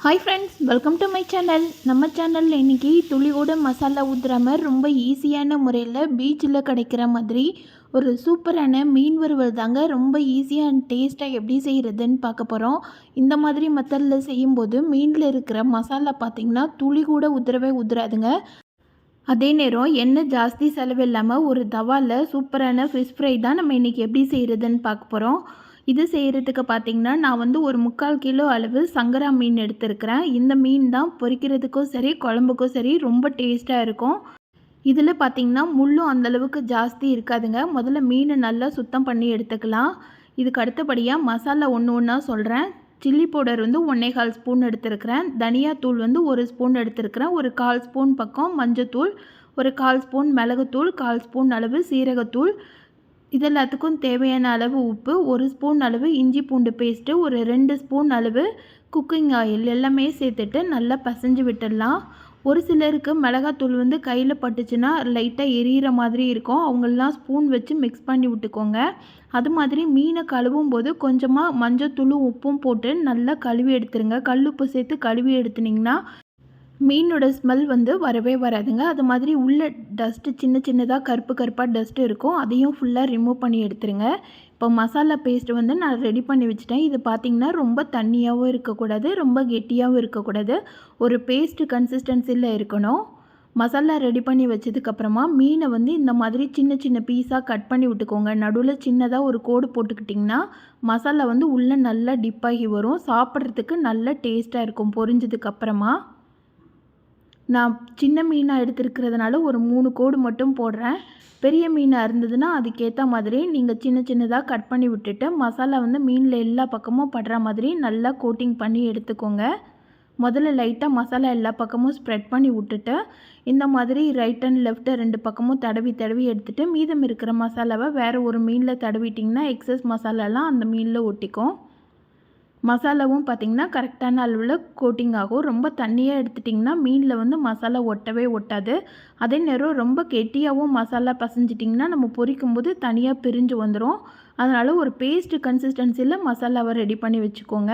Hi friends, welcome to my channel. நம்ம சேனலில் இன்றைக்கி துளி கூட மசாலா ஊற்றுறாமல் ரொம்ப ஈஸியான முறையில் பீச்சில் கிடைக்கிற மாதிரி ஒரு சூப்பரான மீன் வறுவல் தாங்க. ரொம்ப ஈஸியாக அண்ட் டேஸ்ட்டாக எப்படி செய்கிறதுன்னு பார்க்க போகிறோம். இந்த மாதிரி மெத்தடில் செய்யும்போது மீனில் இருக்கிற மசாலா பார்த்திங்கன்னா துளி கூட உதிரவே உதிராதுங்க. அதே நேரம் எண்ணெய் ஜாஸ்தி செலவு இல்லாமல் ஒரு தவாவில் சூப்பரான ஃபிஷ் ஃப்ரை தான் நம்ம இன்றைக்கி எப்படி செய்கிறதுன்னு பார்க்க போகிறோம். இது செய்கிறதுக்கு பார்த்திங்கன்னா நான் வந்து ஒரு 3/4 கிலோ அளவு சங்கரா மீன் எடுத்துருக்கிறேன். இந்த மீன் தான் பொரிக்கிறதுக்கும் சரி குழம்புக்கும் சரி ரொம்ப டேஸ்ட்டாக இருக்கும். இதில் பார்த்திங்கன்னா முள்ளும் அந்தளவுக்கு ஜாஸ்தி இருக்காதுங்க. முதல்ல மீனை நல்லா சுத்தம் பண்ணி எடுத்துக்கலாம். இதுக்கு அடுத்தபடியாக மசாலா ஒன்று ஒன்றா சொல்கிறேன். சில்லி பவுடர் வந்து 1/4 ஸ்பூன் எடுத்துருக்கிறேன். தனியாத்தூள் வந்து 1 ஸ்பூன் எடுத்துருக்கிறேன். ஒரு 1/4 ஸ்பூன் பக்கம் மஞ்சத்தூள், ஒரு 1/4 ஸ்பூன் மிளகுத்தூள், 1/4 ஸ்பூன் அளவு சீரகத்தூள், இது எல்லாத்துக்கும் தேவையான அளவு உப்பு, 1 ஸ்பூன் அளவு இஞ்சி பூண்டு பேஸ்ட்டு, ஒரு 2 ஸ்பூன் அளவு குக்கிங் ஆயில் எல்லாமே சேர்த்துட்டு நல்லா பசைஞ்சு விட்டுடலாம். ஒரு சிலருக்கு மிளகாத்தூள் வந்து கையில் பட்டுச்சுன்னா லைட்டாக எரியிற மாதிரி இருக்கும். அவங்களெலாம் ஸ்பூன் வச்சு மிக்ஸ் பண்ணி விட்டுக்கோங்க. அது மாதிரி மீனை கழுவும் போது கொஞ்சமாக மஞ்சத்தூளும் உப்பும் போட்டு நல்லா கழுவி எடுத்துருங்க. கல்லுப்பு சேர்த்து கழுவி எடுத்துனிங்கன்னா மீனோட ஸ்மெல் வந்து வரவே வராதுங்க. அது மாதிரி உள்ள டஸ்ட்டு சின்ன சின்னதாக கருப்பு கருப்பாக டஸ்ட்டு இருக்கும். அதையும் ஃபுல்லாக ரிமூவ் பண்ணி எடுத்துருங்க. இப்போ மசாலா பேஸ்ட்டு வந்து நான் ரெடி பண்ணி வச்சுட்டேன். இது பார்த்திங்கன்னா ரொம்ப தண்ணியாகவும் இருக்கக்கூடாது, ரொம்ப கெட்டியாகவும் இருக்கக்கூடாது. ஒரு பேஸ்ட்டு கன்சிஸ்டன்சியில் இருக்கணும். மசாலா ரெடி பண்ணி வச்சதுக்கப்புறமா மீனை வந்து இந்த மாதிரி சின்ன சின்ன பீஸாக கட் பண்ணி விட்டுக்கோங்க. நடுவில் சின்னதாக ஒரு கோடு போட்டுக்கிட்டிங்கன்னா மசாலா வந்து உள்ளே நல்லா டிப்பாகி வரும். சாப்பிட்றதுக்கு நல்ல டேஸ்ட்டாக இருக்கும் பொரிஞ்சதுக்கப்புறமா. நான் சின்ன மீனாக எடுத்துருக்கிறதுனால ஒரு 3 கோடு மட்டும் போடுறேன். பெரிய மீனாக இருந்ததுன்னா அதுக்கேற்ற மாதிரி நீங்கள் சின்ன சின்னதாக கட் பண்ணி விட்டுட்டு மசாலா வந்து மீனில் எல்லா பக்கமும் படுற மாதிரி நல்லா கோட்டிங் பண்ணி எடுத்துக்கோங்க. முதல்ல லைட்டாக மசாலா எல்லா பக்கமும் ஸ்ப்ரெட் பண்ணி விட்டுட்டு இந்த மாதிரி ரைட் அண்ட் லெஃப்ட்டு 2 பக்கமும் தடவி தடவி எடுத்துகிட்டு மீதம் இருக்கிற மசாலாவை வேறு ஒரு மீனில் தடவிட்டிங்கன்னா எக்ஸஸ் மசாலாலாம் அந்த மீனில் ஒட்டிக்கும். மசாலாவும் பார்த்திங்கன்னா கரெக்டான அளவில் கோட்டிங் ஆகும். ரொம்ப தண்ணியாக எடுத்துட்டிங்கன்னா மீனில் வந்து மசாலா ஒட்டவே ஒட்டாது. அதே நேரம் ரொம்ப கெட்டியாகவும் மசாலா பசைஞ்சிட்டிங்கன்னா நம்ம பொரிக்கும்போது தனியாக பிரிஞ்சு வந்துடும். அதனால் ஒரு பேஸ்ட்டு கன்சிஸ்டன்சியில் மசாலாவை ரெடி பண்ணி வச்சுக்கோங்க.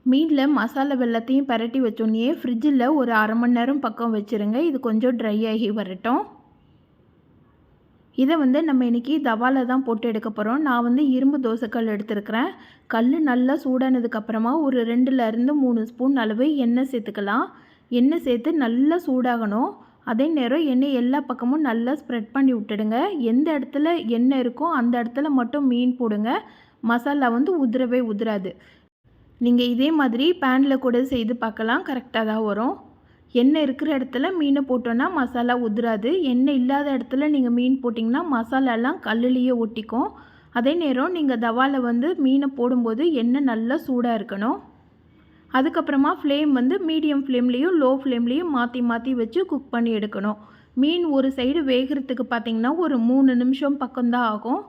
மீனில் மசாலா வெள்ளத்தையும் பரட்டி வச்சோன்னே ஃப்ரிட்ஜில் ஒரு 1/2 மணி நேரம் பக்கம் வச்சுருங்க. இது கொஞ்சம் ட்ரை ஆகி வரட்டும். இதை வந்து நம்ம இன்றைக்கி தவாவில் தான் போட்டு எடுக்க போகிறோம். நான் வந்து இரும்பு தோசைக்கல் எடுத்துருக்கிறேன். கல் நல்லா சூடானதுக்கப்புறமா ஒரு 2லேருந்து 3 ஸ்பூன் அளவு எண்ணெய் சேர்த்துக்கலாம். எண்ணெய் சேர்த்து நல்லா சூடாகணும். அதே நேரம் எண்ணெய் எல்லா பக்கமும் நல்லா ஸ்ப்ரெட் பண்ணி விட்டுடுங்க. எந்த இடத்துல எண்ணெய் இருக்கோ அந்த இடத்துல மட்டும் மீன் போடுங்க. மசாலா வந்து உதிரவே உதிராது. நீங்கள் இதே மாதிரி பேனில் கூட செய்து பார்க்கலாம், கரெக்டாக தான் வரும். எண்ணெய் இருக்கிற இடத்துல மீனை போட்டோன்னா மசாலா உதிராது. எண்ணெய் இல்லாத இடத்துல நீங்கள் மீன் போட்டிங்கன்னா மசாலாலாம் கல்லுலேயே ஒட்டிக்கும். அதே நேரம் நீங்கள் தவாவில் வந்து மீனை போடும்போது எண்ணெய் நல்லா சூடாக இருக்கணும். அதுக்கப்புறமா ஃப்ளேம் வந்து மீடியம் ஃப்ளேம்லேயும் லோ ஃப்ளேம்லேயும் மாற்றி மாற்றி வச்சு குக் பண்ணி எடுக்கணும். மீன் ஒரு சைடு வேகிறதுக்கு பார்த்திங்கன்னா ஒரு 3 நிமிஷம் பக்கம்தான் ஆகும்.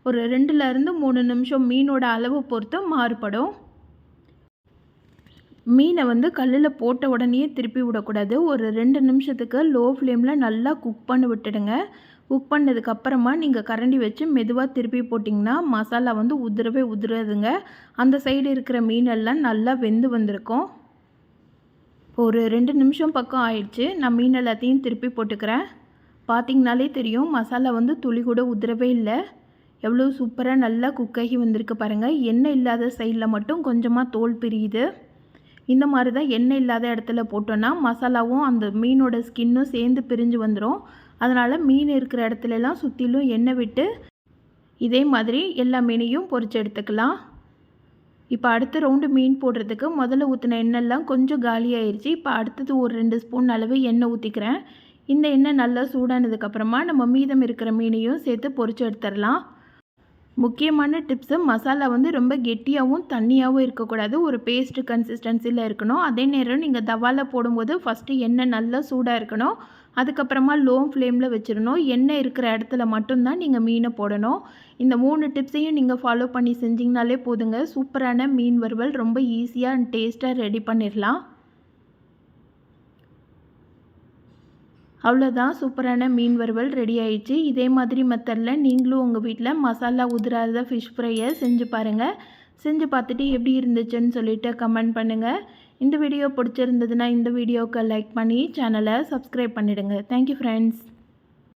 ஒரு 2லேருந்து 3 நிமிஷம் மீனோட அளவு பொறுத்து மாறுபடும். மீனை வந்து கல்லில் போட்ட உடனே திருப்பி விடக்கூடாது. ஒரு 2 நிமிஷத்துக்கு லோ ஃப்ளேமில் நல்லா குக் பண்ணி விட்டுடுங்க. குக் பண்ணதுக்கப்புறமா நீங்கள் கரண்டி வச்சு மெதுவாக திருப்பி போட்டிங்கன்னா மசாலா வந்து உதிரவே உதிராதுங்க. அந்த சைடு இருக்கிற மீனெல்லாம் நல்லா வெந்து வந்திருக்கும். ஒரு 2 நிமிஷம் பக்கம் ஆயிடுச்சு. நான் மீன் எல்லாத்தையும் திருப்பி போட்டுக்கிறேன். பார்த்திங்கனாலே தெரியும் மசாலா வந்து துளி கூட உதிரவே இல்லை. எவ்வளோ சூப்பராக நல்லா குக்காகி வந்திருக்கு பாருங்கள். எண்ணெய் இல்லாத சைடில் மட்டும் கொஞ்சமாக தோல் பிரியுது. இந்த மாதிரி தான் எண்ணெய் இல்லாத இடத்துல போட்டோன்னா மசாலாவும் அந்த மீனோட ஸ்கின்னும் சேர்ந்து பிரிஞ்சு வந்துடும். அதனால் மீன் இருக்கிற இடத்துலலாம் சுற்றிலும் எண்ணெய் விட்டு இதே மாதிரி எல்லா மீனையும் பொரிச்சு எடுத்துக்கலாம். இப்போ அடுத்த ரவுண்டு மீன் போடுறதுக்கு முதல்ல ஊற்றின எண்ணெய்லாம் கொஞ்சம் காலியாகிடுச்சு. இப்போ அடுத்தது ஒரு 2 ஸ்பூன் அளவு எண்ணெய் ஊற்றிக்கிறேன். இந்த எண்ணெய் நல்லா சூடானதுக்கப்புறமா நம்ம மீதம் இருக்கிற மீனையும் சேர்த்து பொரிச்சு எடுத்துடலாம். முக்கியமான டிப்ஸு, மசாலா வந்து ரொம்ப கெட்டியாகவும் தண்ணியாகவும் இருக்கக்கூடாது. ஒரு பேஸ்ட்டு கன்சிஸ்டன்சியில் இருக்கணும். அதே நேரம் நீங்கள் தவாவில் போடும்போது ஃபஸ்ட்டு எண்ணெய் நல்லா சூடாக இருக்கணும். அதுக்கப்புறமா லோ ஃப்ளேமில் வச்சிடணும். எண்ணெய் இருக்கிற இடத்துல மட்டும்தான் நீங்கள் மீனை போடணும். இந்த 3 டிப்ஸையும் நீங்கள் ஃபாலோ பண்ணி செஞ்சிங்கனாலே போதுங்க. சூப்பரான மீன் வறுவல் ரொம்ப ஈஸியாக அண்ட் டேஸ்ட்டாக ரெடி பண்ணிடலாம். அவ்வளோதான், சூப்பரான மீன் வறுவல் ரெடி ஆயிடுச்சு. இதே மாதிரி மெத்தடில் நீங்களும் உங்கள் வீட்டில் மசாலா உதிராத ஃபிஷ் ஃப்ரையை செஞ்சு பாருங்கள். செஞ்சு பார்த்துட்டு எப்படி இருந்துச்சுன்னு சொல்லிட்டு கமெண்ட் பண்ணுங்கள். இந்த வீடியோ பிடிச்சிருந்ததுன்னா இந்த வீடியோவுக்கு லைக் பண்ணி சேனலை சப்ஸ்கிரைப் பண்ணிவிடுங்க. Thank you friends.